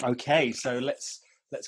Okay, so let's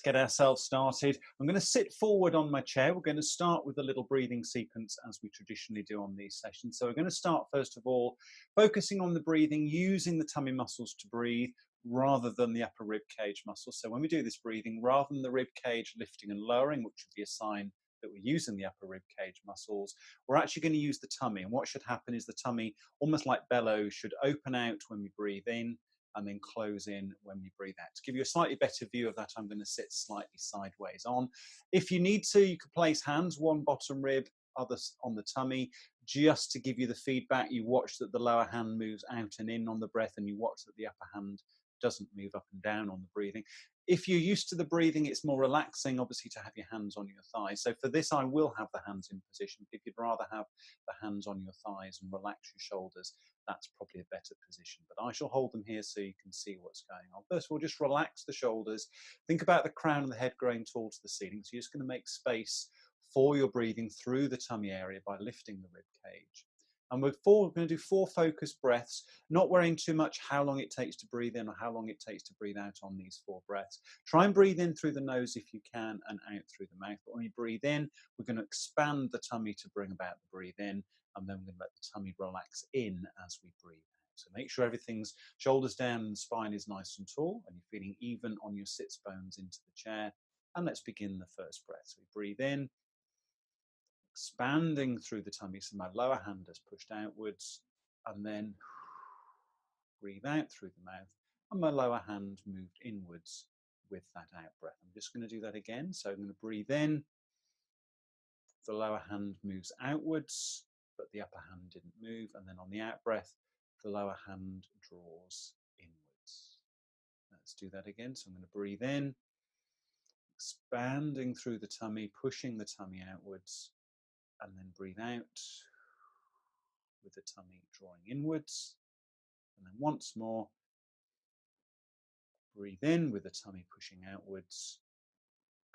get ourselves started. I'm going to sit forward on my chair. We're going to start with a little breathing sequence as we traditionally do on these sessions. So we're going to start first of all focusing on the breathing, using the tummy muscles to breathe rather than the upper rib cage muscles. So when we do this breathing, rather than the rib cage lifting and lowering, which would be a sign that we're using the upper rib cage muscles, we're actually going to use the tummy. And what should happen is the tummy, almost like bellows, should open out when we breathe in and then close in when we breathe out. To give you a slightly better view of that, I'm going to sit slightly sideways on. If you need to, you could place hands, one bottom rib, other on the tummy, just to give you the feedback. You watch that the lower hand moves out and in on the breath, and you watch that the upper hand doesn't move up and down on the breathing. If you're used to the breathing, it's more relaxing, obviously, to have your hands on your thighs. So for this, I will have the hands in position. If you'd rather have the hands on your thighs and relax your shoulders, that's probably a better position. But I shall hold them here so you can see what's going on. First of all, just relax the shoulders. Think about the crown of the head growing towards the ceiling. So you're just going to make space for your breathing through the tummy area by lifting the rib cage. And we're going to do 4 focused breaths, not worrying too much how long it takes to breathe in or how long it takes to breathe out on these 4 breaths. Try and breathe in through the nose if you can and out through the mouth. But when you breathe in, we're going to expand the tummy to bring about the breathe in, and then we're going to let the tummy relax in as we breathe out. So make sure everything's shoulders down and the spine is nice and tall, and you're feeling even on your sits bones into the chair. And let's begin the first breath. So we breathe in, expanding through the tummy, so my lower hand is pushed outwards, and then breathe out through the mouth, and my lower hand moved inwards with that out breath. I'm just going to do that again. So I'm going to breathe in, the lower hand moves outwards, but the upper hand didn't move, and then on the out breath, the lower hand draws inwards. Let's do that again. So I'm going to breathe in, expanding through the tummy, pushing the tummy outwards, and then breathe out with the tummy drawing inwards. And then once more, breathe in with the tummy pushing outwards,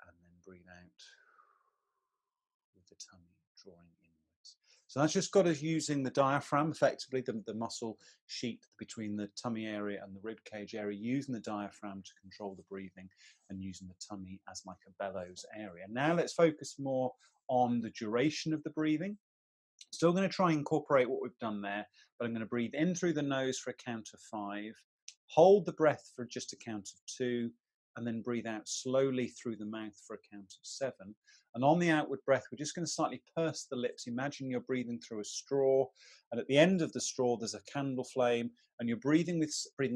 and then breathe out with the tummy drawing inwards. So that's just got us using the diaphragm, effectively the muscle sheet between the tummy area and the rib cage area, using the diaphragm to control the breathing and using the tummy as like a bellows area. Now let's focus more on the duration of the breathing. Still going to try and incorporate what we've done there, but I'm going to breathe in through the nose for a count of 5, hold the breath for just a count of 2, and then breathe out slowly through the mouth for a count of 7. And on the outward breath, we're just going to slightly purse the lips. Imagine you're breathing through a straw, and at the end of the straw, there's a candle flame, and you're breathing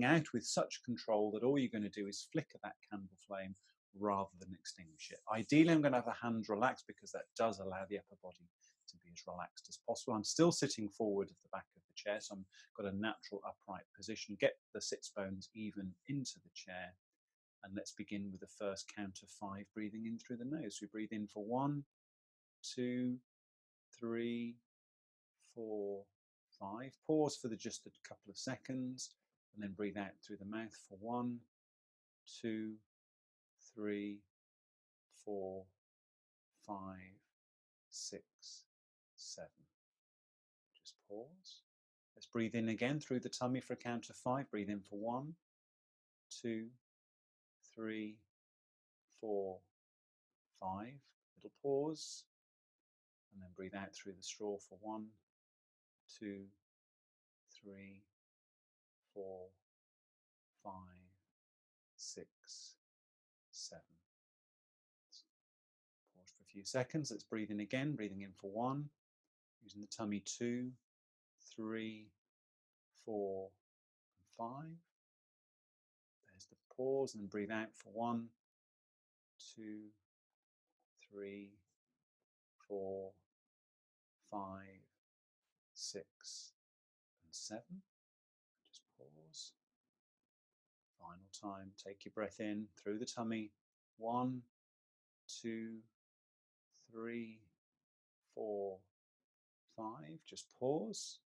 out with such control that all you're going to do is flicker that candle flame rather than extinguish it. Ideally, I'm going to have the hands relaxed because that does allow the upper body to be as relaxed as possible. I'm still sitting forward of the back of the chair, so I've got a natural upright position. Get the sits bones even into the chair. And let's begin with the first count of 5, breathing in through the nose. We breathe in for 1, 2, 3, 4, 5. Pause for just a couple of seconds, and then breathe out through the mouth for 1, 2, 3, 4, 5, 6, 7. Just pause. Let's breathe in again through the tummy for a count of 5. Breathe in for 1, 2, 3, 4, 5. Little pause. And then breathe out through the straw for 1, 2, 3, 4, 5, 6, 7. Pause for a few seconds. Let's breathe in again. Breathing in for 1, using the tummy 2, 3, 4, and 5. There's the pause, and then breathe out for 1, 2, 3, 4, 5, 6, and 7. Just pause. Final time. Take your breath in through the tummy. 1, 2, 3, 4, 5. Just pause.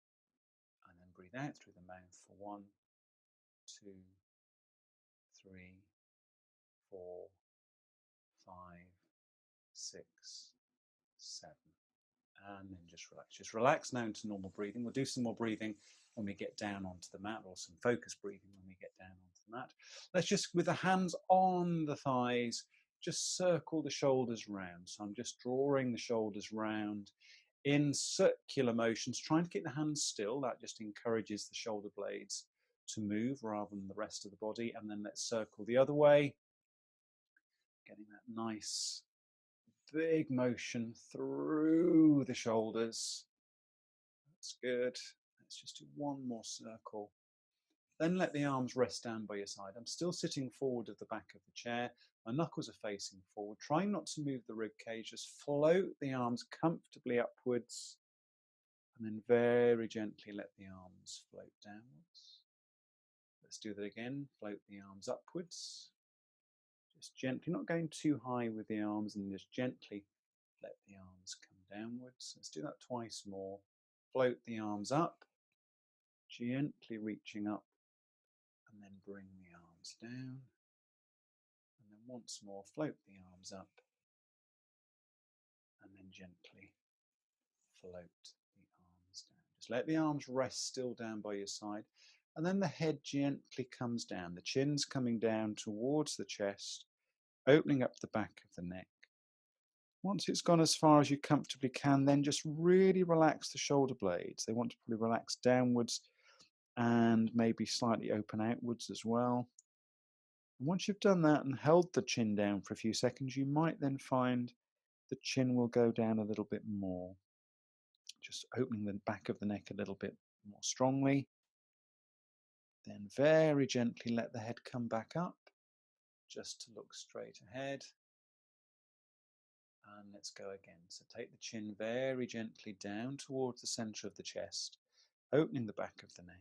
And then breathe out through the mouth for 1, 2, 3, 4, 5, 6, 7. And then just relax. Just relax now into normal breathing. We'll do some more breathing when we get down onto the mat, or some focused breathing when we get down onto the mat. Let's just, with the hands on the thighs, just circle the shoulders round. So I'm just drawing the shoulders round in circular motions, trying to keep the hands still. That just encourages the shoulder blades to move rather than the rest of the body. And then let's circle the other way, getting that nice big motion through the shoulders. That's good. Let's just do one more circle. Then let the arms rest down by your side. I'm still sitting forward of the back of the chair. My knuckles are facing forward. Trying not to move the rib cage. Just float the arms comfortably upwards. And then very gently let the arms float downwards. Let's do that again. Float the arms upwards. Just gently, not going too high with the arms, and just gently let the arms come downwards. Let's do that twice more. Float the arms up, gently reaching up, and then bring the arms down. And then once more, float the arms up, and then gently float the arms down. Just let the arms rest still down by your side. And then the head gently comes down. The chin's coming down towards the chest, opening up the back of the neck. Once it's gone as far as you comfortably can, then just really relax the shoulder blades. They want to probably relax downwards and maybe slightly open outwards as well. And once you've done that and held the chin down for a few seconds, you might then find the chin will go down a little bit more. Just opening the back of the neck a little bit more strongly. Then very gently let the head come back up, just to look straight ahead. And let's go again. So take the chin very gently down towards the center of the chest, opening the back of the neck.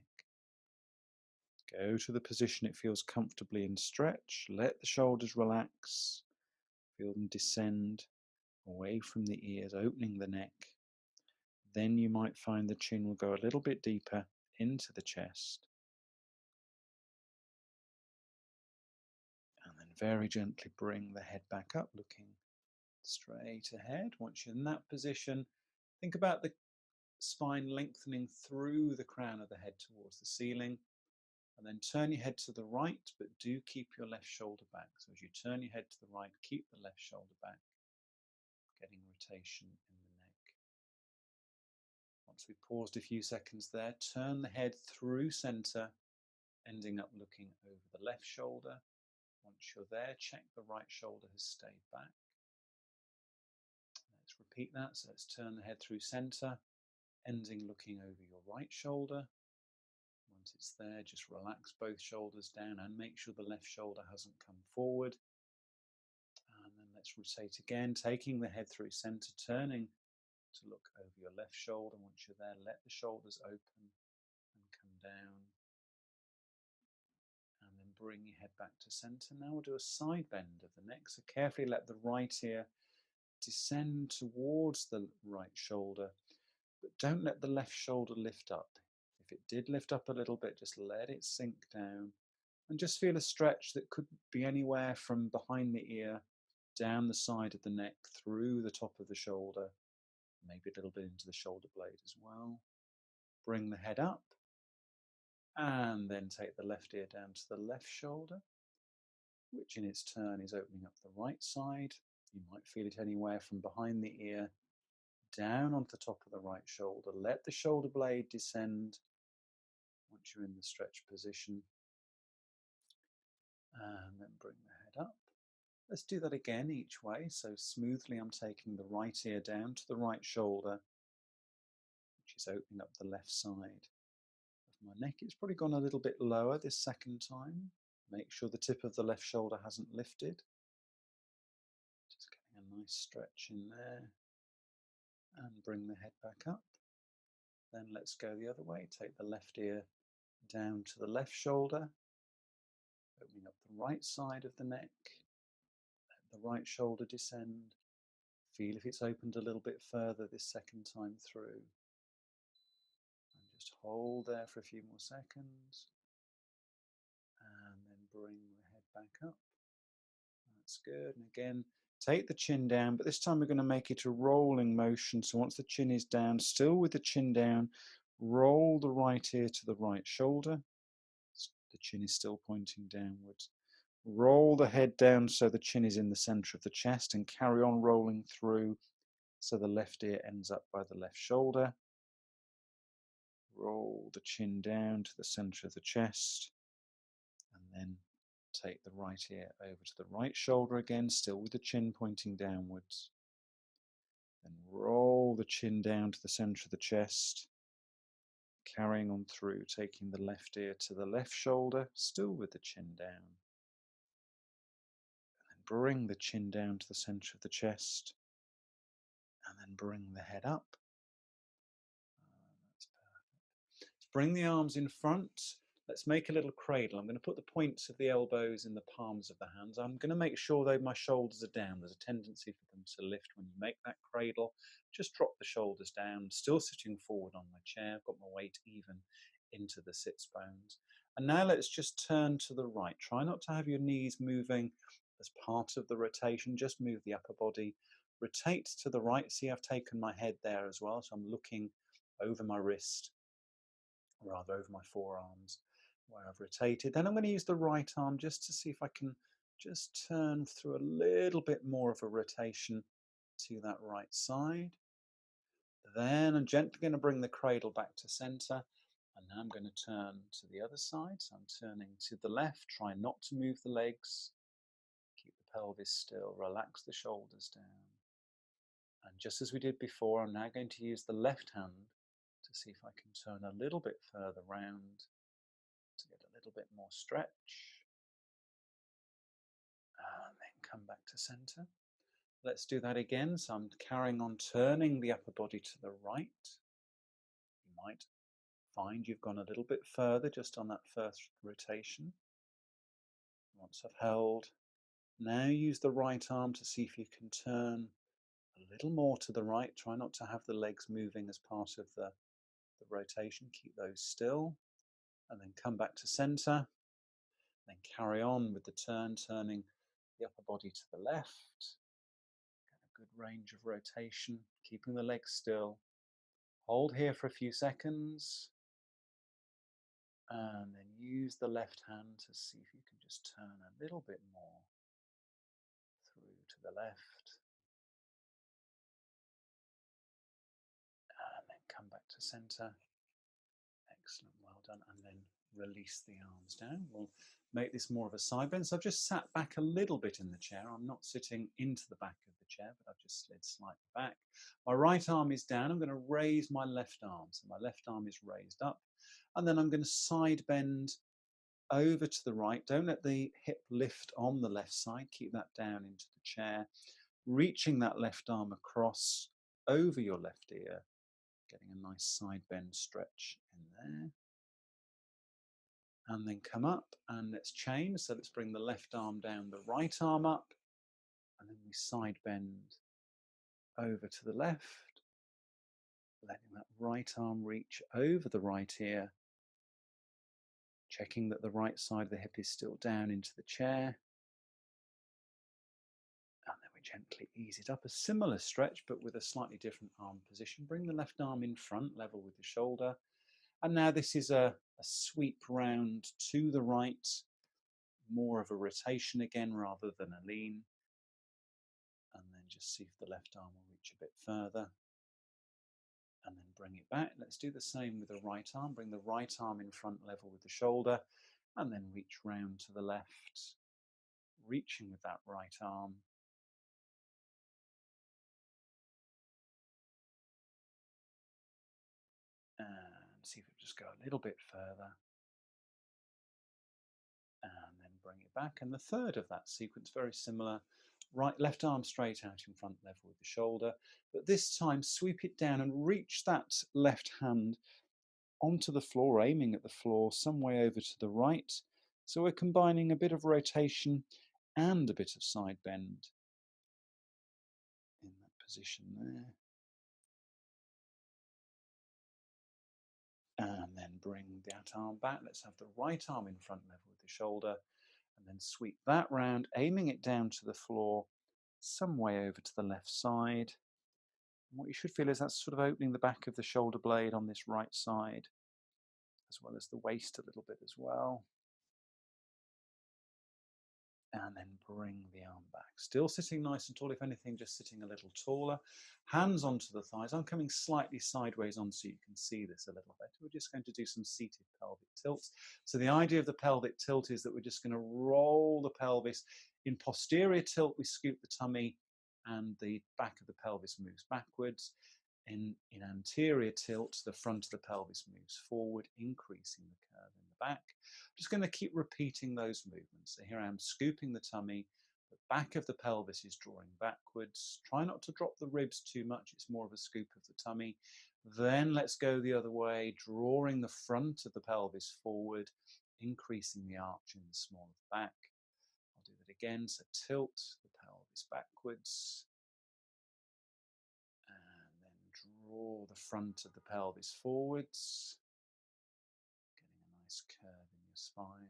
Go to the position it feels comfortably in stretch. Let the shoulders relax. Feel them descend away from the ears, opening the neck. Then you might find the chin will go a little bit deeper into the chest. And then very gently bring the head back up, looking straight ahead. Once you're in that position, think about the spine lengthening through the crown of the head towards the ceiling. And then turn your head to the right, but do keep your left shoulder back. So as you turn your head to the right, keep the left shoulder back, getting rotation in the neck. Once we paused a few seconds there, turn the head through center, ending up looking over the left shoulder. Once you're there, check the right shoulder has stayed back. Let's repeat that. So let's turn the head through center, ending looking over your right shoulder. Once it's there, just relax both shoulders down and make sure the left shoulder hasn't come forward. And then let's rotate again, taking the head through center, turning to look over your left shoulder. Once you're there, let the shoulders open and come down. And then bring your head back to center. Now we'll do a side bend of the neck. So carefully let the right ear descend towards the right shoulder, but don't let the left shoulder lift up. If it did lift up a little bit, just let it sink down and just feel a stretch that could be anywhere from behind the ear, down the side of the neck, through the top of the shoulder, maybe a little bit into the shoulder blade as well. Bring the head up and then take the left ear down to the left shoulder, which in its turn is opening up the right side. You might feel it anywhere from behind the ear, down onto the top of the right shoulder. Let the shoulder blade descend once you're in the stretch position. And then bring the head up. Let's do that again each way. So smoothly I'm taking the right ear down to the right shoulder, which is opening up the left side of my neck. It's probably gone a little bit lower this second time. Make sure the tip of the left shoulder hasn't lifted. Just getting a nice stretch in there. And bring the head back up. Then let's go the other way. Take the left ear down to the left shoulder, opening up the right side of the neck. Let the right shoulder descend. Feel if it's opened a little bit further this second time through. And just hold there for a few more seconds. And then bring the head back up. That's good. And again, take the chin down, but this time we're going to make it a rolling motion. So once the chin is down, still with the chin down, roll the right ear to the right shoulder. The chin is still pointing downwards. Roll the head down so the chin is in the center of the chest and carry on rolling through so the left ear ends up by the left shoulder. Roll the chin down to the center of the chest and then take the right ear over to the right shoulder again, still with the chin pointing downwards. Then roll the chin down to the center of the chest, carrying on through, taking the left ear to the left shoulder, still with the chin down. Bring the chin down to the center of the chest and then bring the head up. That's perfect. Let's bring the arms in front. Let's make a little cradle. I'm going to put the points of the elbows in the palms of the hands. I'm going to make sure that my shoulders are down. There's a tendency for them to lift when you make that cradle. Just drop the shoulders down, still sitting forward on my chair. I've got my weight even into the sits bones. And now let's just turn to the right. Try not to have your knees moving as part of the rotation. Just move the upper body. Rotate to the right. See, I've taken my head there as well. So I'm looking over my wrist, rather over my forearms where I've rotated. Then I'm going to use the right arm just to see if I can just turn through a little bit more of a rotation to that right side. Then I'm gently going to bring the cradle back to center. And now I'm going to turn to the other side. So I'm turning to the left. Try not to move the legs. Keep the pelvis still. Relax the shoulders down. And just as we did before, I'm now going to use the left hand to see if I can turn a little bit further round to get a little bit more stretch. And then come back to center. Let's do that again. So I'm carrying on turning the upper body to the right. You might find you've gone a little bit further just on that first rotation. Once I've held, now use the right arm to see if you can turn a little more to the right. Try not to have the legs moving as part of the rotation. Keep those still. And then come back to center. Then carry on with the turn, turning the upper body to the left. Get a good range of rotation, keeping the legs still. Hold here for a few seconds. And then use the left hand to see if you can just turn a little bit more through to the left. And then come back to center. Excellent, well done. And then release the arms down. We'll make this more of a side bend. So I've just sat back a little bit in the chair. I'm not sitting into the back of the chair, but I've just slid slightly back. My right arm is down. I'm going to raise my left arm. So my left arm is raised up. And then I'm going to side bend over to the right. Don't let the hip lift on the left side. Keep that down into the chair. Reaching that left arm across over your left ear. Getting a nice side bend stretch in there. And then come up and let's change. So let's bring the left arm down, the right arm up, and then we side bend over to the left, letting that right arm reach over the right ear, checking that the right side of the hip is still down into the chair. And then we gently ease it up, a similar stretch, but with a slightly different arm position. Bring the left arm in front, level with the shoulder. And now this is a sweep round to the right, more of a rotation again rather than a lean. And then just see if the left arm will reach a bit further. And then bring it back. Let's do the same with the right arm. Bring the right arm in front, level with the shoulder, and then reach round to the left, reaching with that right arm. And see if it just go a little bit further. And then bring it back. And the third of that sequence, very similar. Left arm straight out in front, level with the shoulder. But this time, sweep it down and reach that left hand onto the floor, aiming at the floor, some way over to the right. So we're combining a bit of rotation and a bit of side bend in that position there. And then bring that arm back. Let's have the right arm in front, level with the shoulder, and then sweep that round, aiming it down to the floor, some way over to the left side. And what you should feel is that's sort of opening the back of the shoulder blade on this right side, as well as the waist a little bit as well. and then bring the arm back. Still sitting nice and tall, if anything, just sitting a little taller. Hands onto the thighs. I'm coming slightly sideways on so you can see this a little better. We're just going to do some seated pelvic tilts. So the idea of the pelvic tilt is that we're just going to roll the pelvis. In posterior tilt, we scoop the tummy and the back of the pelvis moves backwards. In anterior tilt, the front of the pelvis moves forward, increasing the curve in the back. I'm just going to keep repeating those movements. So here I am scooping the tummy, the back of the pelvis is drawing backwards. Try not to drop the ribs too much, it's more of a scoop of the tummy. Then let's go the other way, drawing the front of the pelvis forward, increasing the arch in the small of the back. I'll do that again, so tilt the pelvis backwards. Draw the front of the pelvis forwards, getting a nice curve in your spine.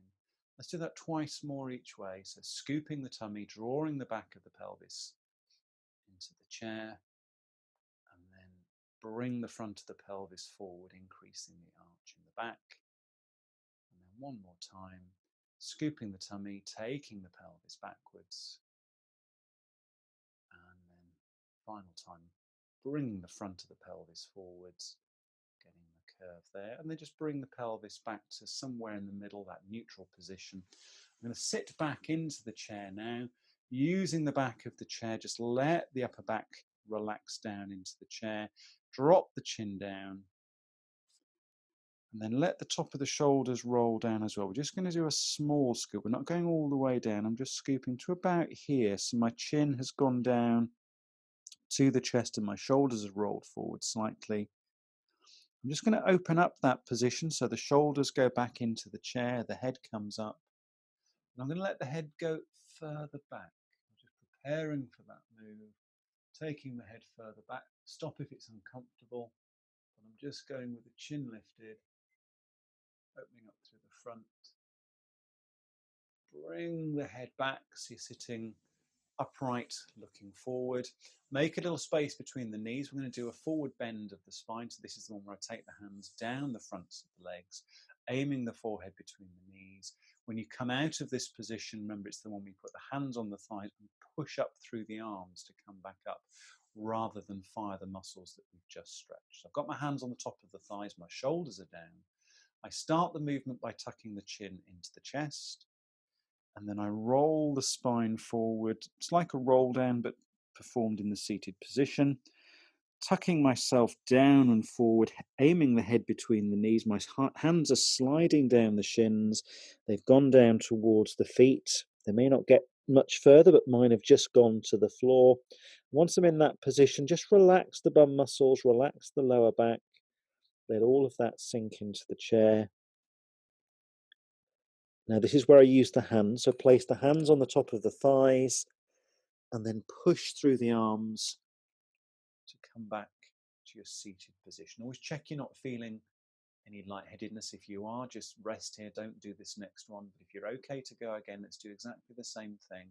Let's do that twice more each way. So scooping the tummy, drawing the back of the pelvis into the chair, and then bring the front of the pelvis forward, increasing the arch in the back. And then one more time, scooping the tummy, taking the pelvis backwards, and then final time, bringing the front of the pelvis forwards, getting the curve there, and then just bring the pelvis back to somewhere in the middle, that neutral position. I'm going to sit back into the chair now, using the back of the chair, just let the upper back relax down into the chair, drop the chin down, and then let the top of the shoulders roll down as well. We're just going to do a small scoop. We're not going all the way down. I'm just scooping to about here, so my chin has gone down to the chest and my shoulders have rolled forward slightly. I'm just going to open up that position so the shoulders go back into the chair, the head comes up, and I'm going to let the head go further back. I'm just preparing for that move, taking the head further back. Stop if it's uncomfortable, but I'm just going with the chin lifted, opening up through the front. Bring the head back so you're sitting upright, looking forward. Make a little space between the knees. We're going to do a forward bend of the spine. So this is the one where I take the hands down the fronts of the legs, aiming the forehead between the knees. When you come out of this position, remember it's the one we put the hands on the thighs and push up through the arms to come back up, rather than fire the muscles that we've just stretched. So I've got my hands on the top of the thighs, my shoulders are down. I start the movement by tucking the chin into the chest. And then I roll the spine forward. It's like a roll down, but performed in the seated position. Tucking myself down and forward, aiming the head between the knees. My hands are sliding down the shins. They've gone down towards the feet. They may not get much further, but mine have just gone to the floor. Once I'm in that position, just relax the bum muscles, relax the lower back. Let all of that sink into the chair. Now this is where I use the hands. So place the hands on the top of the thighs and then push through the arms to come back to your seated position. Always check you're not feeling any lightheadedness. If you are, just rest here. Don't do this next one. But if you're okay to go again, let's do exactly the same thing.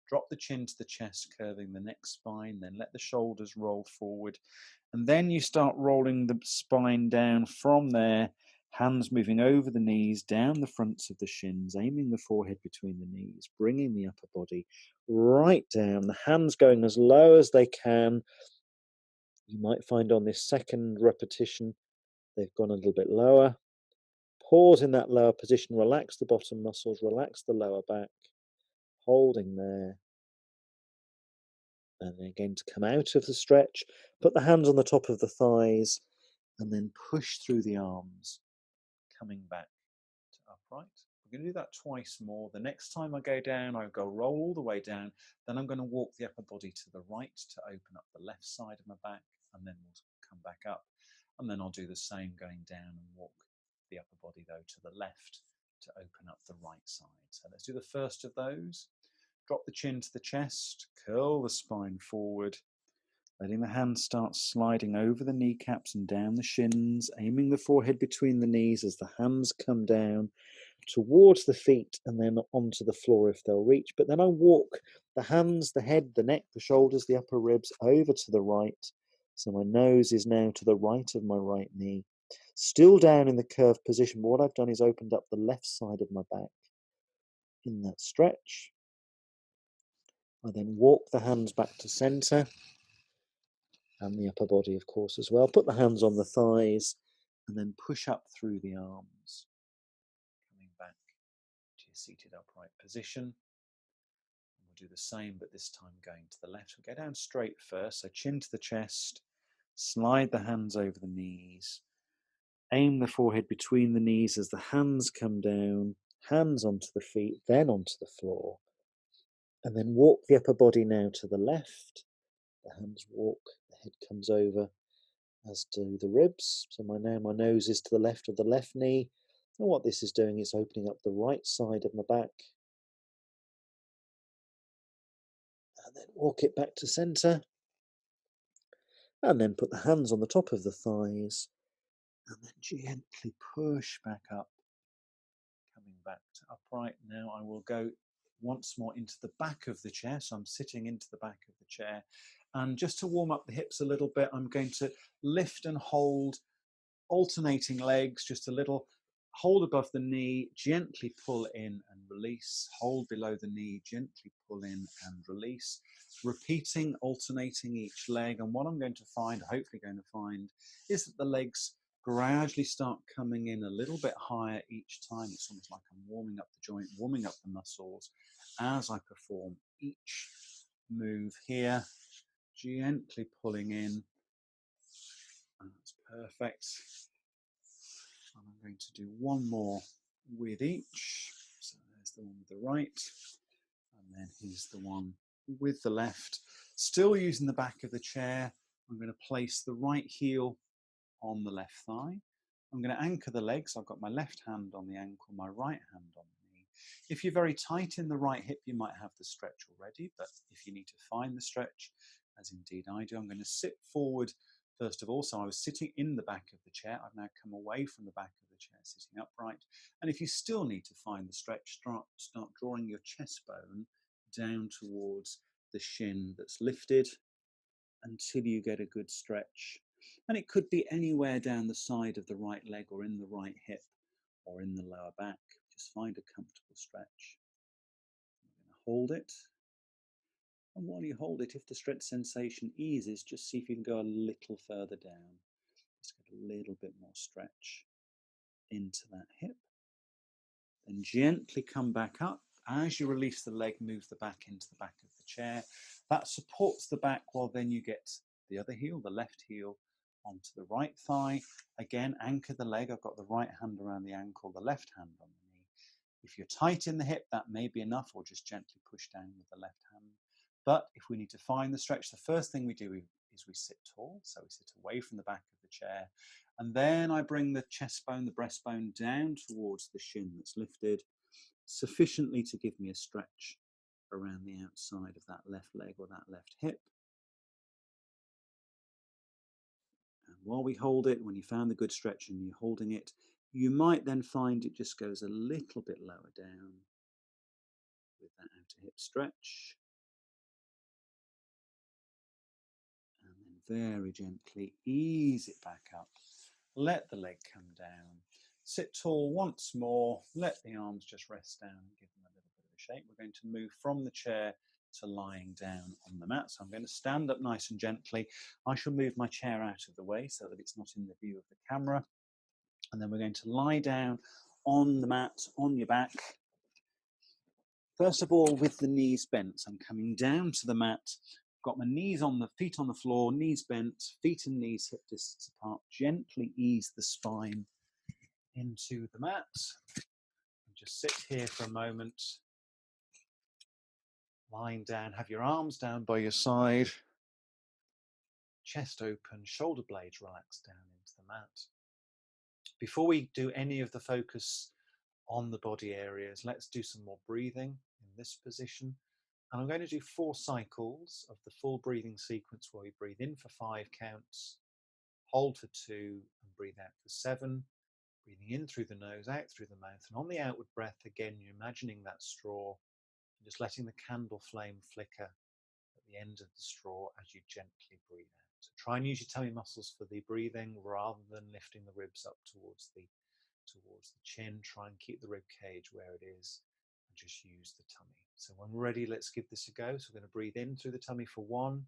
Drop the chin to the chest, curving the neck spine, then let the shoulders roll forward. And then you start rolling the spine down from there. Hands moving over the knees, down the fronts of the shins, aiming the forehead between the knees, bringing the upper body right down, the hands going as low as they can. You might find on this second repetition, they've gone a little bit lower. Pause in that lower position, relax the bottom muscles, relax the lower back, holding there. And then again to come out of the stretch, put the hands on the top of the thighs, and then push through the arms, coming back to upright. We're going to do that twice more. The next time I go down, I go roll all the way down. Then I'm going to walk the upper body to the right to open up the left side of my back, and then we'll come back up. And then I'll do the same going down and walk the upper body though to the left to open up the right side. So let's do the first of those. Drop the chin to the chest, curl the spine forward, letting the hands start sliding over the kneecaps and down the shins, aiming the forehead between the knees as the hands come down towards the feet and then onto the floor if they'll reach. But then I walk the hands, the head, the neck, the shoulders, the upper ribs over to the right. So my nose is now to the right of my right knee. Still down in the curved position, but what I've done is opened up the left side of my back in that stretch. I then walk the hands back to centre, and the upper body, of course, as well. Put the hands on the thighs, and then push up through the arms, coming back to your seated upright position. We'll do the same, but this time going to the left. We'll go down straight first, so chin to the chest, slide the hands over the knees, aim the forehead between the knees as the hands come down, hands onto the feet, then onto the floor. And then walk the upper body now to the left. The hands walk, the head comes over, as do the ribs. So my nose is to the left of the left knee. And what this is doing is opening up the right side of my back. And then walk it back to centre. And then put the hands on the top of the thighs. And then gently push back up, coming back to upright. Now I will go once more into the back of the chair. So I'm sitting into the back of the chair. And just to warm up the hips a little bit, I'm going to lift and hold, alternating legs, just a little. Hold above the knee, gently pull in and release. Hold below the knee, gently pull in and release. Repeating, alternating each leg. And what I'm going to find, hopefully going to find, is that the legs gradually start coming in a little bit higher each time. It's almost like I'm warming up the joint, warming up the muscles as I perform each move here, gently pulling in. And that's perfect. And I'm going to do one more with each. So there's the one with the right, and then here's the one with the left. Still using the back of the chair, I'm going to place the right heel on the left thigh. I'm going to anchor the legs. I've got my left hand on the ankle, my right hand on the knee. If you're very tight in the right hip, you might have the stretch already, but if you need to find the stretch, as indeed I do, I'm going to sit forward first of all. So I was sitting in the back of the chair. I've now come away from the back of the chair, sitting upright. And if you still need to find the stretch, start drawing your chest bone down towards the shin that's lifted until you get a good stretch. And it could be anywhere down the side of the right leg or in the right hip or in the lower back. Just find a comfortable stretch. You're going to hold it. And while you hold it, if the stretch sensation eases, just see if you can go a little further down. Just get a little bit more stretch into that hip. Then gently come back up. As you release the leg, move the back into the back of the chair. That supports the back while then you get the other heel, the left heel, onto the right thigh. Again, anchor the leg. I've got the right hand around the ankle, the left hand on the knee. If you're tight in the hip, that may be enough, or just gently push down with the left hand. But if we need to find the stretch, the first thing we do is we sit tall. So we sit away from the back of the chair. And then I bring the chest bone, the breastbone down towards the shin that's lifted, sufficiently to give me a stretch around the outside of that left leg or that left hip. And while we hold it, when you found the good stretch and you're holding it, you might then find it just goes a little bit lower down with that outer hip stretch. And then very gently ease it back up. Let the leg come down. Sit tall once more. Let the arms just rest down and give them a little bit of a shake. We're going to move from the chair to lying down on the mat. So I'm going to stand up nice and gently. I shall move my chair out of the way so that it's not in the view of the camera. And then we're going to lie down on the mat, on your back. First of all, with the knees bent. I'm coming down to the mat. Got my knees on the feet on the floor, knees bent, feet and knees hip distance apart. Gently ease the spine into the mat. And just sit here for a moment. Lying down, have your arms down by your side. Chest open, shoulder blades relaxed down into the mat. Before we do any of the focus on the body areas, let's do some more breathing in this position. And I'm going to do 4 cycles of the full breathing sequence where we breathe in for 5 counts, hold for 2, and breathe out for 7. Breathing in through the nose, out through the mouth. And on the outward breath, again, you're imagining that straw and just letting the candle flame flicker at the end of the straw as you gently breathe out. So try and use your tummy muscles for the breathing rather than lifting the ribs up towards the chin. Try and keep the rib cage where it is. And just use the tummy. So when we're ready, let's give this a go. So we're going to breathe in through the tummy for 1,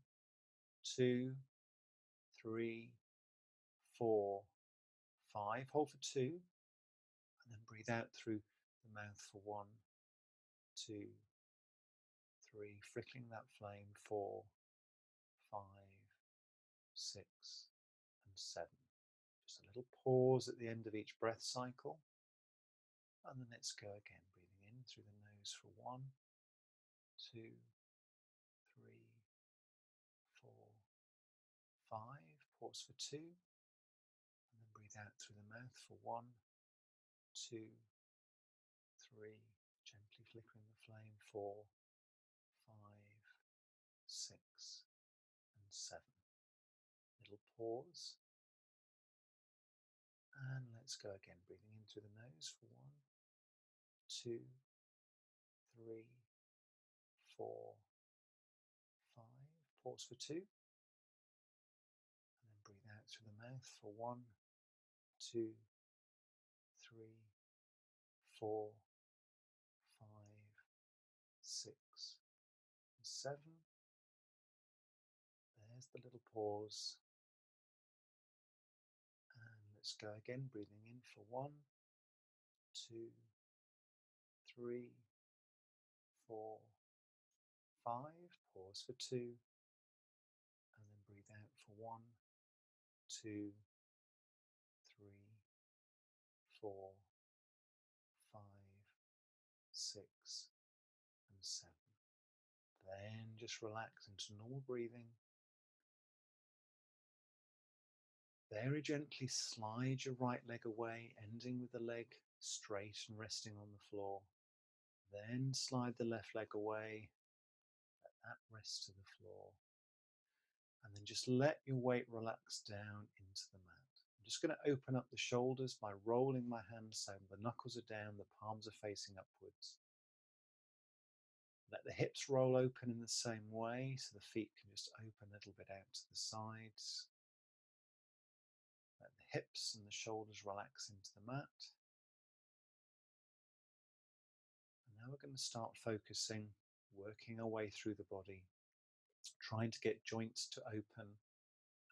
2, 3, 4, 5. Hold for 2, and then breathe out through the mouth for 1, 2, 3. Flickering that flame, 4, 5, 6, and 7. Just a little pause at the end of each breath cycle. And then let's go again, breathing in through the nose for 1, 2, 3, 4, 5. Pause for 2. And then breathe out through the mouth for 1, 2, 3. Gently flickering the flame, 4, 5, 6, and 7. Little pause. And let's go again, breathing in through the nose for 1, 2, 3, 4, 5. Pause for 2. And then breathe out through the mouth for 1, 2, 3, 4, 5, 6, and 7. There's the little pause. And let's go again, breathing in for 1, 2, 3, 4, 5. Pause for 2. And then breathe out for 1, 2, 3, 4, 5, 6, and 7. Then just relax into normal breathing. Very gently slide your right leg away, ending with the leg straight and resting on the floor. Then slide the left leg away, let that rest to the floor. And then just let your weight relax down into the mat. I'm just going to open up the shoulders by rolling my hands so the knuckles are down, the palms are facing upwards. Let the hips roll open in the same way so the feet can just open a little bit out to the sides. Let the hips and the shoulders relax into the mat. And now we're going to start focusing, working our way through the body, trying to get joints to open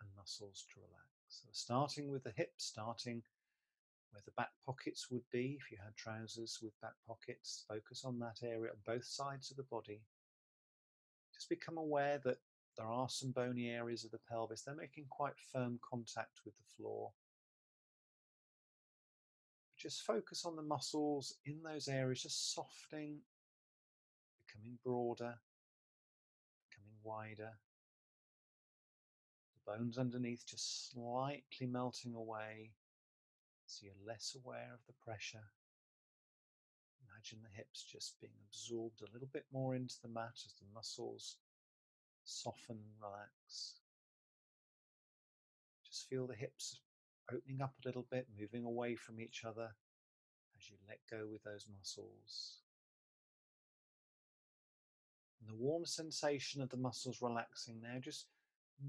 and muscles to relax. So starting with the hips, starting where the back pockets would be. If you had trousers with back pockets, focus on that area on both sides of the body. Just become aware that there are some bony areas of the pelvis. They're making quite firm contact with the floor. Just focus on the muscles in those areas, just softening, becoming broader, becoming wider. The bones underneath just slightly melting away, so you're less aware of the pressure. Imagine the hips just being absorbed a little bit more into the mat as the muscles soften and relax. Just feel the hips opening up a little bit, moving away from each other as you let go with those muscles. And the warm sensation of the muscles relaxing now, just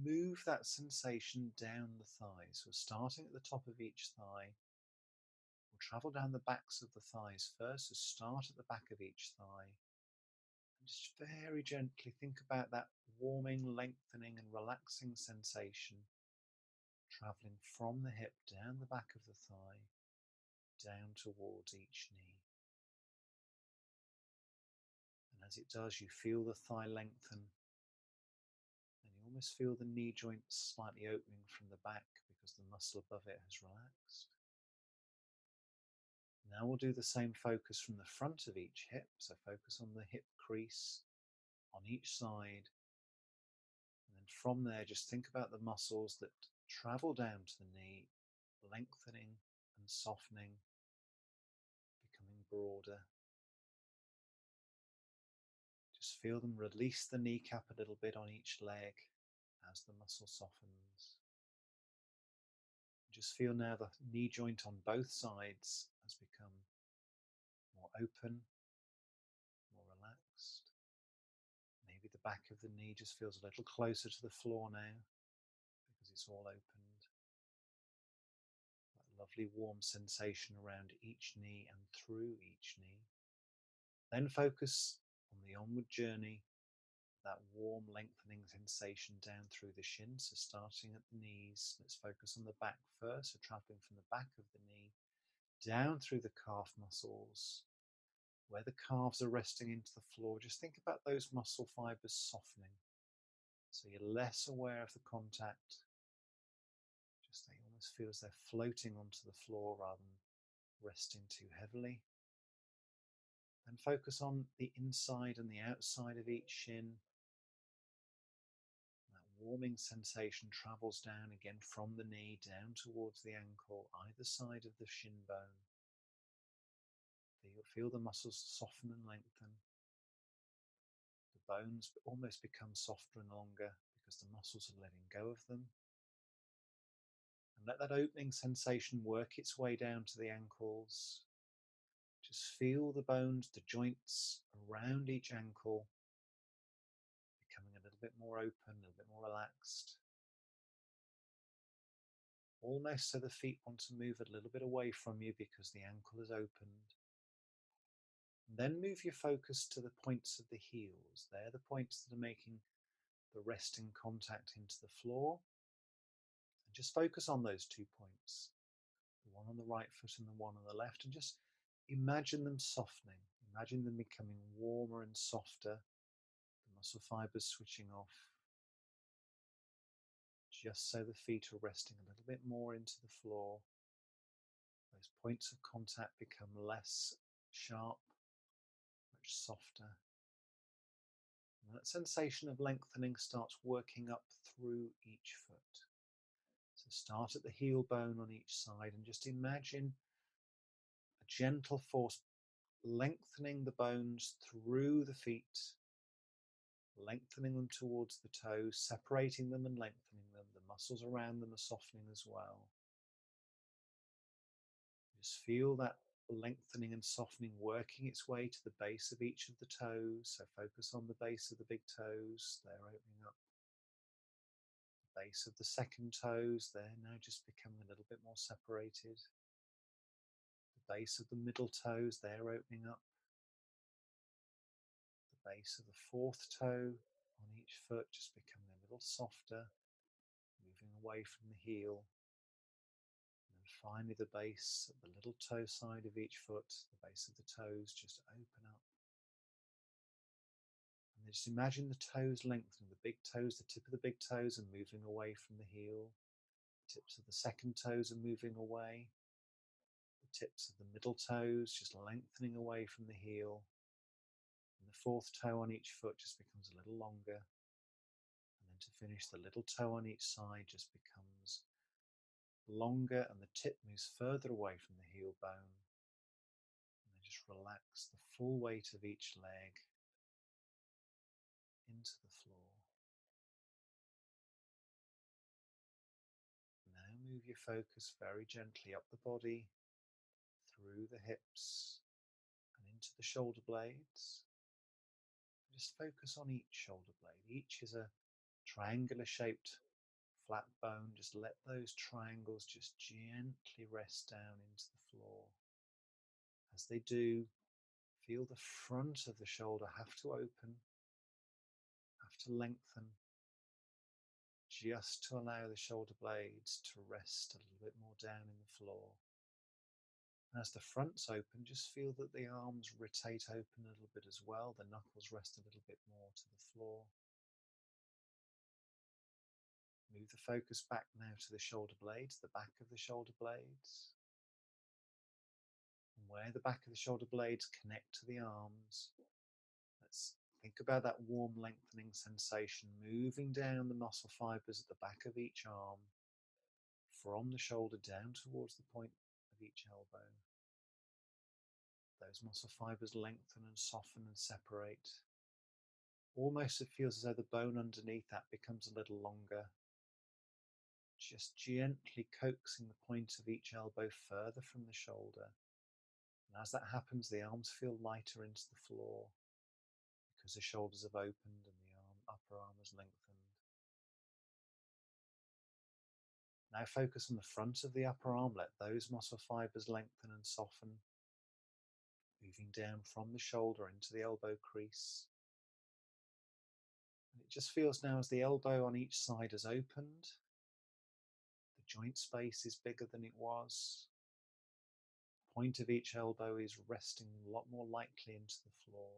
move that sensation down the thighs. So starting at the top of each thigh, we'll travel down the backs of the thighs first. So start at the back of each thigh. And just very gently think about that warming, lengthening and relaxing sensation traveling from the hip down the back of the thigh, down towards each knee. And as it does, you feel the thigh lengthen, and you almost feel the knee joint slightly opening from the back because the muscle above it has relaxed. Now we'll do the same focus from the front of each hip, so focus on the hip crease on each side, and then from there just think about the muscles that travel down to the knee, lengthening and softening, becoming broader. Just feel them release the kneecap a little bit on each leg as the muscle softens. Just feel now the knee joint on both sides has become more open, more relaxed. Maybe the back of the knee just feels a little closer to the floor now because it's all opened. That lovely warm sensation around each knee and through each knee. Then focus on the onward journey, that warm lengthening sensation down through the shins. So starting at the knees, let's focus on the back first. So traveling from the back of the knee down through the calf muscles, where the calves are resting into the floor. Just think about those muscle fibers softening. So you're less aware of the contact. Just they almost feel as they're floating onto the floor rather than resting too heavily. And focus on the inside and the outside of each shin. That warming sensation travels down again from the knee down towards the ankle, either side of the shin bone. You'll feel the muscles soften and lengthen. The bones almost become softer and longer because the muscles are letting go of them. And let that opening sensation work its way down to the ankles. Just feel the bones, the joints around each ankle becoming a little bit more open, a little bit more relaxed. Almost so the feet want to move a little bit away from you because the ankle is opened. And then move your focus to the points of the heels. They're the points that are making the resting contact into the floor. And just focus on those 2 points, the one on the right foot and the one on the left, and just imagine them softening. Imagine them becoming warmer and softer, the muscle fibers switching off, just so the feet are resting a little bit more into the floor. Those points of contact become less sharp, much softer. And that sensation of lengthening starts working up through each foot. So start at the heel bone on each side and just imagine a gentle force lengthening the bones through the feet, lengthening them towards the toes, separating them and lengthening them. The muscles around them are softening as well. Just feel that lengthening and softening working its way to the base of each of the toes. So focus on the base of the big toes. They're opening up. The base of the second toes, they're now just becoming a little bit more separated. The base of the middle toes, they're opening up. The base of the fourth toe on each foot just becoming a little softer, moving away from the heel. And then finally the base of the little toe side of each foot, the base of the toes just open up. And then just imagine the toes lengthening, the big toes, the tip of the big toes are moving away from the heel. The tips of the second toes are moving away. The tips of the middle toes just lengthening away from the heel. And the fourth toe on each foot just becomes a little longer. And then to finish, the little toe on each side just becomes longer and the tip moves further away from the heel bone. And then just relax the full weight of each leg into the floor. Now move your focus very gently up the body, through the hips and into the shoulder blades. Just focus on each shoulder blade. Each is a triangular shaped flat bone. Just let those triangles just gently rest down into the floor. As they do, feel the front of the shoulder have to open, have to lengthen, just to allow the shoulder blades to rest a little bit more down in the floor. As the front's open, just feel that the arms rotate open a little bit as well. The knuckles rest a little bit more to the floor. Move the focus back now to the shoulder blades, the back of the shoulder blades. And where the back of the shoulder blades connect to the arms, let's think about that warm lengthening sensation moving down the muscle fibers at the back of each arm, from the shoulder down towards the point of each elbow. Those muscle fibers lengthen and soften and separate. Almost it feels as though the bone underneath that becomes a little longer. Just gently coaxing the point of each elbow further from the shoulder. And as that happens, the arms feel lighter into the floor because the shoulders have opened and the upper arm has lengthened. Now focus on the front of the upper arm. Let those muscle fibers lengthen and soften. moving down from the shoulder into the elbow crease. And it just feels now as the elbow on each side has opened, the joint space is bigger than it was. The point of each elbow is resting a lot more lightly into the floor.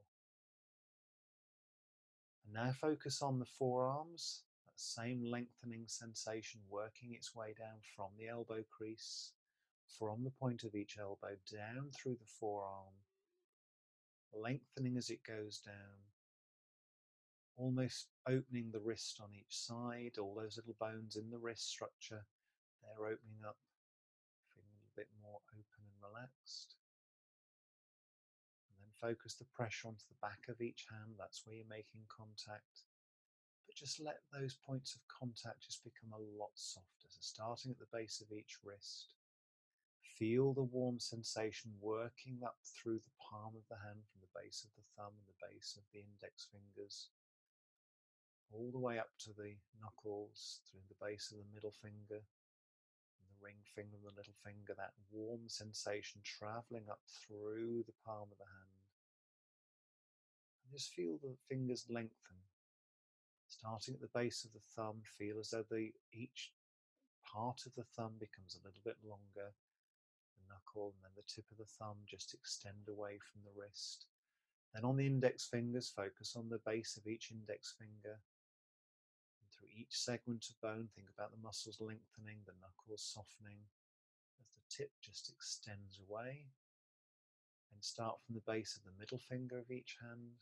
And now focus on the forearms, that same lengthening sensation working its way down from the elbow crease, from the point of each elbow down through the forearm, lengthening as it goes down, almost opening the wrist on each side, all those little bones in the wrist structure, they're opening up, feeling a little bit more open and relaxed. And then focus the pressure onto the back of each hand, that's where you're making contact. But just let those points of contact just become a lot softer. So starting at the base of each wrist, feel the warm sensation working up through the palm of the hand from the base of the thumb and the base of the index fingers, all the way up to the knuckles, through the base of the middle finger, and the ring finger and the little finger, that warm sensation travelling up through the palm of the hand. And just feel the fingers lengthen. Starting at the base of the thumb, feel as though each part of the thumb becomes a little bit longer, the knuckle, and then the tip of the thumb just extend away from the wrist. Then on the index fingers, focus on the base of each index finger. And through each segment of bone, think about the muscles lengthening, the knuckles softening, as the tip just extends away. And start from the base of the middle finger of each hand.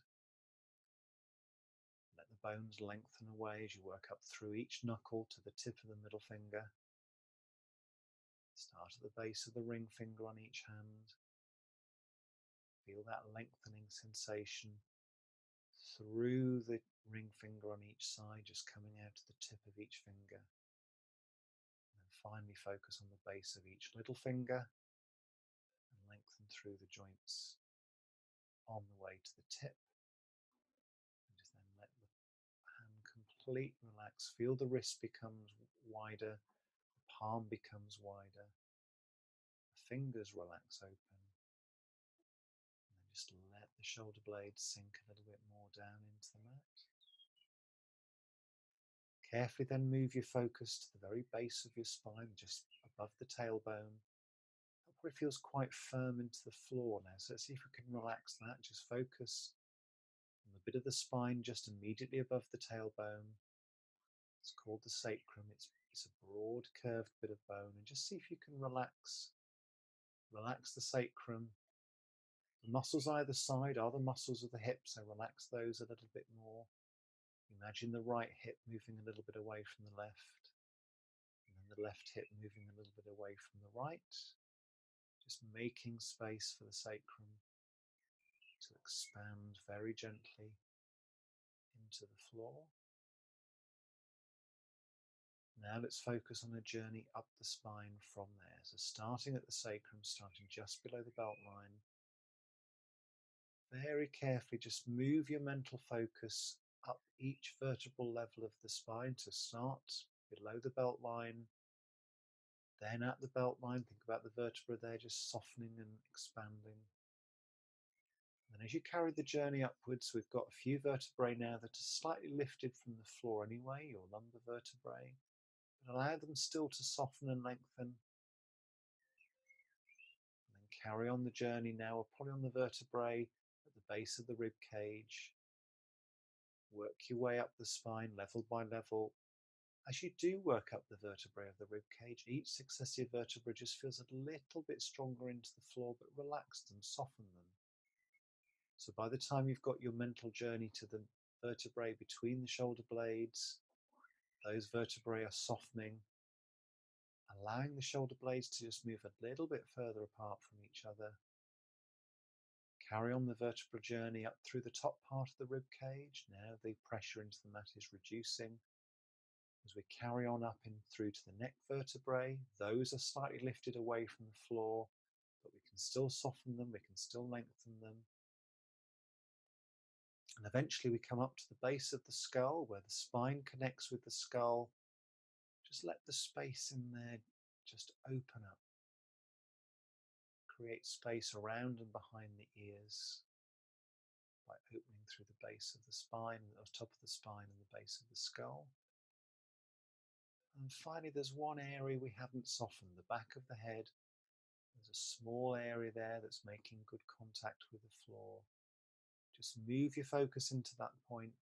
Let the bones lengthen away as you work up through each knuckle to the tip of the middle finger. Start at the base of the ring finger on each hand. Feel that lengthening sensation through the ring finger on each side, just coming out to the tip of each finger. And then finally focus on the base of each little finger and lengthen through the joints on the way to the tip. And just then let the hand completely relax. Feel the wrist becomes wider, the palm becomes wider, the fingers relax open. Just let the shoulder blades sink a little bit more down into the mat. Carefully then move your focus to the very base of your spine, just above the tailbone. That probably feels quite firm into the floor now, so let's see if we can relax that. Just focus on the bit of the spine just immediately above the tailbone. It's called the sacrum. It's a broad curved bit of bone, and just see if you can relax the sacrum. The muscles either side are the muscles of the hips, so relax those a little bit more. Imagine the right hip moving a little bit away from the left, and then the left hip moving a little bit away from the right. Just making space for the sacrum to expand very gently into the floor. Now let's focus on a journey up the spine from there. So starting at the sacrum, starting just below the belt line. Very carefully just move your mental focus up each vertebral level of the spine. To start below the belt line, then at the belt line, think about the vertebra there just softening and expanding. And as you carry the journey upwards, we've got a few vertebrae now that are slightly lifted from the floor anyway, your lumbar vertebrae, but allow them still to soften and lengthen. And then carry on the journey now. We're probably on the vertebrae at the base of the rib cage. Work your way up the spine level by level. As you do work up the vertebrae of the rib cage, each successive vertebra just feels a little bit stronger into the floor, but relax them, soften them. So by the time you've got your mental journey to the vertebrae between the shoulder blades, those vertebrae are softening, allowing the shoulder blades to just move a little bit further apart from each other. Carry on the vertebra journey up through the top part of the rib cage. Now the pressure into the mat is reducing. As we carry on up in through to the neck vertebrae, those are slightly lifted away from the floor, but we can still soften them, we can still lengthen them. And eventually we come up to the base of the skull, where the spine connects with the skull. Just let the space in there just open up, create space around and behind the ears by opening through the base of the spine, or top of the spine and the base of the skull. And finally, there's one area we haven't softened, the back of the head. There's a small area there that's making good contact with the floor. Just move your focus into that point.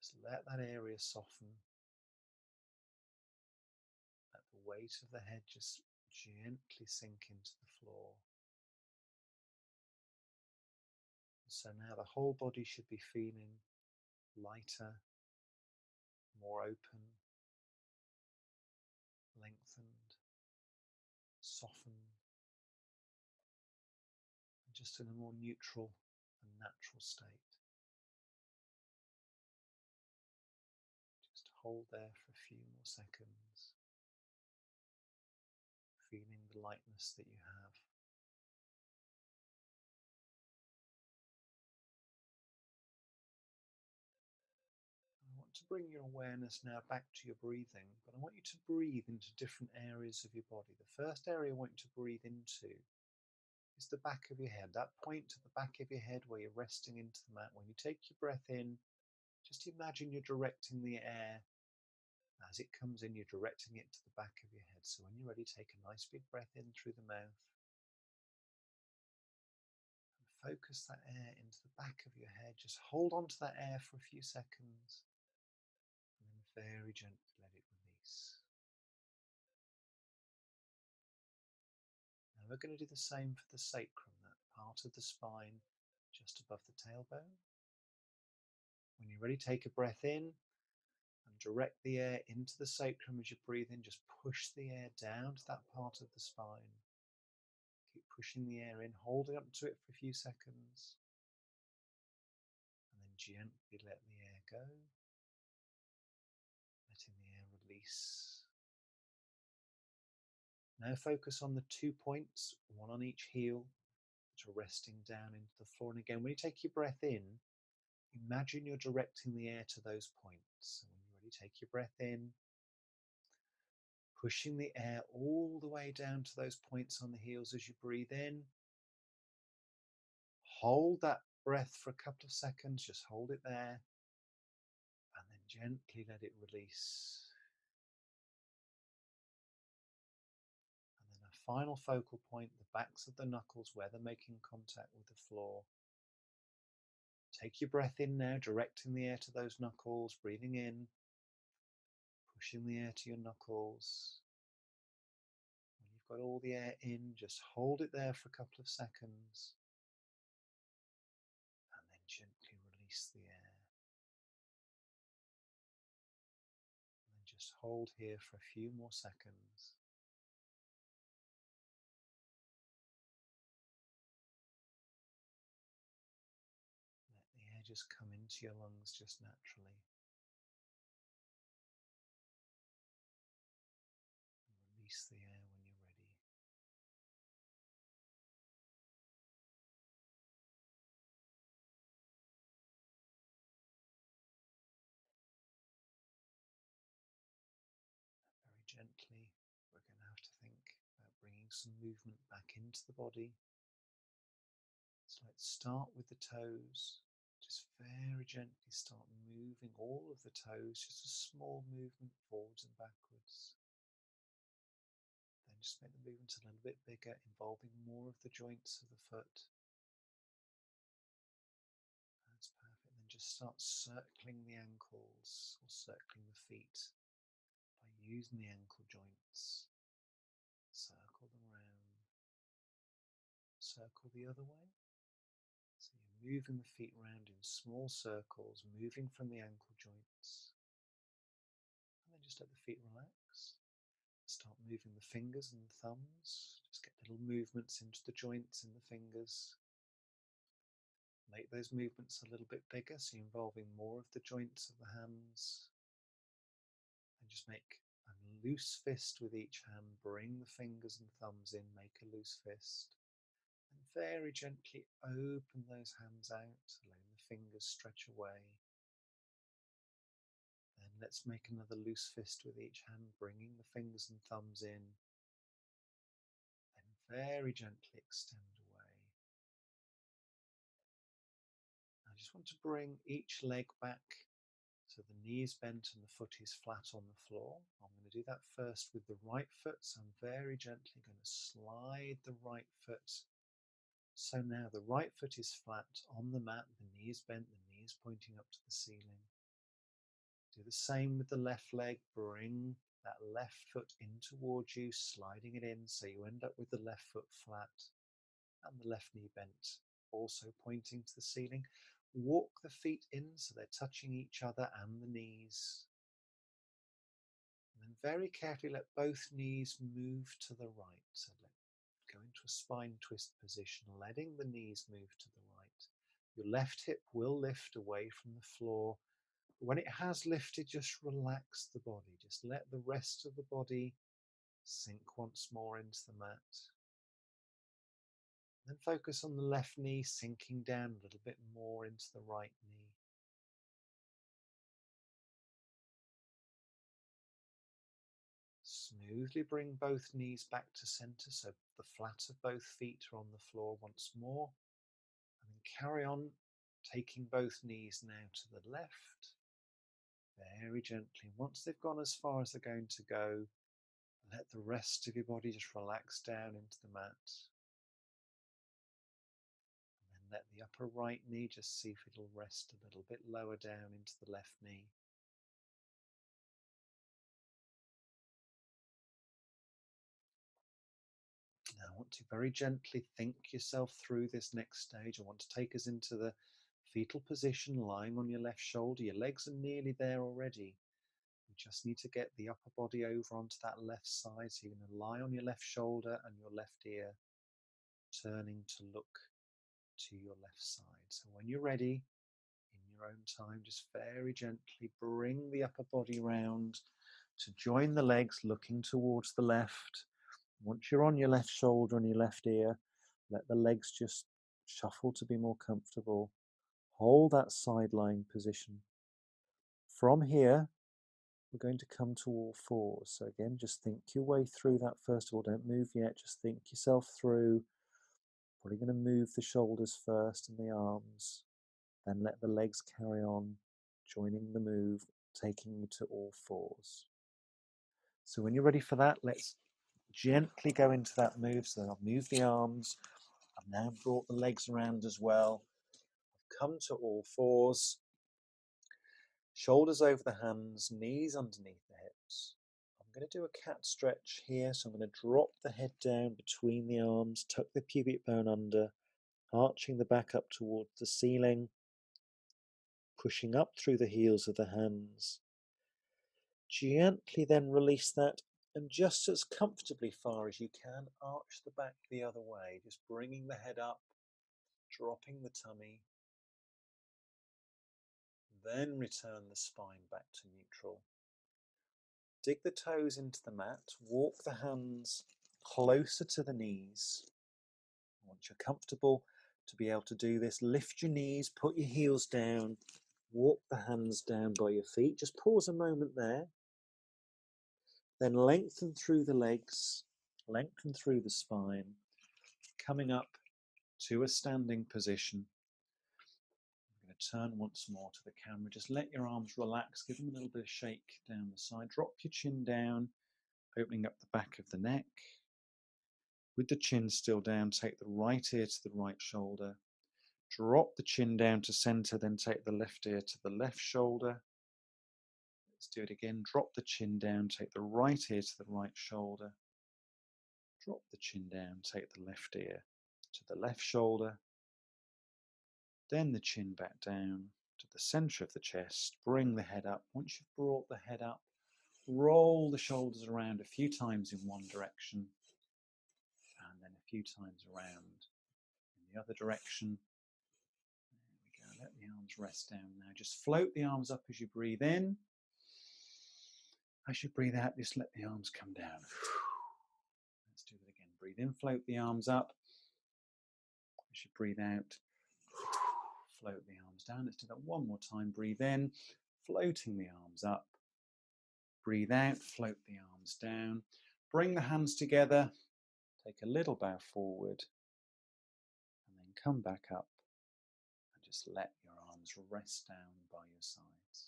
Just let that area soften. Let the weight of the head just gently sink into the floor. So now the whole body should be feeling lighter, more open, lengthened, softened, and just in a more neutral and natural state. Just hold there for a few more seconds, feeling the lightness that you have. I want to bring your awareness now back to your breathing, but I want you to breathe into different areas of your body. The first area I want you to breathe into is the back of your head, that point at the back of your head where you're resting into the mat. When you take your breath in, just imagine you're directing the air. As it comes in, you're directing it to the back of your head. So when you're ready, take a nice big breath in through the mouth. And focus that air into the back of your head. Just hold on to that air for a few seconds. And then very gently let it release. Now we're going to do the same for the sacrum, that part of the spine just above the tailbone. When you're ready, take a breath in and direct the air into the sacrum as you breathe in. Just push the air down to that part of the spine. Keep pushing the air in, holding up to it for a few seconds, and then gently let the air go, letting the air release. Now focus on the 2 points, one on each heel, which are resting down into the floor. And again, when you take your breath in, imagine you're directing the air to those points. So when you're ready, take your breath in, pushing the air all the way down to those points on the heels as you breathe in. Hold that breath for a couple of seconds, just hold it there, and then gently let it release. And then a final focal point, the backs of the knuckles where they're making contact with the floor. Take your breath in now, directing the air to those knuckles, breathing in, pushing the air to your knuckles. When you've got all the air in, just hold it there for a couple of seconds, and then gently release the air. And then just hold here for a few more seconds. Let the air just come into your lungs just naturally. And release the air when you're ready. Very gently, we're going to have to think about bringing some movement back into the body. So let's start with the toes. Just very gently start moving all of the toes, just a small movement forwards and backwards. Then just make the movement a little bit bigger, involving more of the joints of the foot. That's perfect. Then just start circling the ankles or circling the feet by using the ankle joints. Circle them around. Circle the other way. So you're moving the feet around in small circles, moving from the ankle joints. And then just let the feet relax. Start moving the fingers and the thumbs. Just get little movements into the joints in the fingers. Make those movements a little bit bigger, so you're involving more of the joints of the hands. And just make a loose fist with each hand. Bring the fingers and thumbs in, make a loose fist. And very gently open those hands out, letting the fingers stretch away. Then let's make another loose fist with each hand, bringing the fingers and thumbs in. very gently extend away. I just want to bring each leg back so the knee is bent and the foot is flat on the floor. I'm going to do that first with the right foot, so I'm very gently going to slide the right foot. So now the right foot is flat on the mat, the knee is bent, the knee is pointing up to the ceiling. Do the same with the left leg. Bring that left foot in towards you, sliding it in so you end up with the left foot flat and the left knee bent, also pointing to the ceiling. Walk the feet in so they're touching each other and the knees. And then very carefully let both knees move to the right. So go into a spine twist position, letting the knees move to the right. Your left hip will lift away from the floor. When it has lifted, just relax the body. Just let the rest of the body sink once more into the mat. Then focus on the left knee sinking down a little bit more into the right knee. Smoothly bring both knees back to center so the flat of both feet are on the floor once more. And then carry on taking both knees now to the left. Very gently. Once they've gone as far as they're going to go, let the rest of your body just relax down into the mat. And then let the upper right knee just see if it'll rest a little bit lower down into the left knee. Now I want to very gently think yourself through this next stage. I want to take us into the fetal position, lying on your left shoulder. Your legs are nearly there already. You just need to get the upper body over onto that left side. So you're going to lie on your left shoulder and your left ear, turning to look to your left side. So when you're ready, in your own time, just very gently bring the upper body round to join the legs, looking towards the left. Once you're on your left shoulder and your left ear, let the legs just shuffle to be more comfortable. Hold that side lying position. From here, we're going to come to all fours. So again, just think your way through that first of all. Don't move yet, just think yourself through. Probably going to move the shoulders first and the arms. Then let the legs carry on, joining the move, taking you to all fours. So when you're ready for that, let's gently go into that move. So I'll move the arms. I've now brought the legs around as well. I've come to all fours. Shoulders over the hands, knees underneath the hips. I'm going to do a cat stretch here. So I'm going to drop the head down between the arms, tuck the pubic bone under, arching the back up towards the ceiling, pushing up through the heels of the hands. Gently then release that, and just as comfortably far as you can, arch the back the other way, just bringing the head up, dropping the tummy, then return the spine back to neutral. Dig the toes into the mat, walk the hands closer to the knees. Once you're comfortable to be able to do this, lift your knees, put your heels down, walk the hands down by your feet. Just pause a moment there. Then lengthen through the legs, lengthen through the spine, coming up to a standing position. I'm going to turn once more to the camera. Just let your arms relax, give them a little bit of shake down the side. Drop your chin down, opening up the back of the neck. With the chin still down, take the right ear to the right shoulder. Drop the chin down to center, then take the left ear to the left shoulder. Let's do it again. Drop the chin down, take the right ear to the right shoulder. Drop the chin down, take the left ear to the left shoulder. Then the chin back down to the center of the chest. Bring the head up. Once you've brought the head up, roll the shoulders around a few times in one direction and then a few times around in the other direction. There we go. Let the arms rest down now. Just float the arms up as you breathe in. As you breathe out, just let the arms come down. Let's do that again. Breathe in, float the arms up. As you breathe out, float the arms down. Let's do that one more time. Breathe in, floating the arms up. Breathe out, float the arms down. Bring the hands together. Take a little bow forward and then come back up and just let your arms rest down by your sides.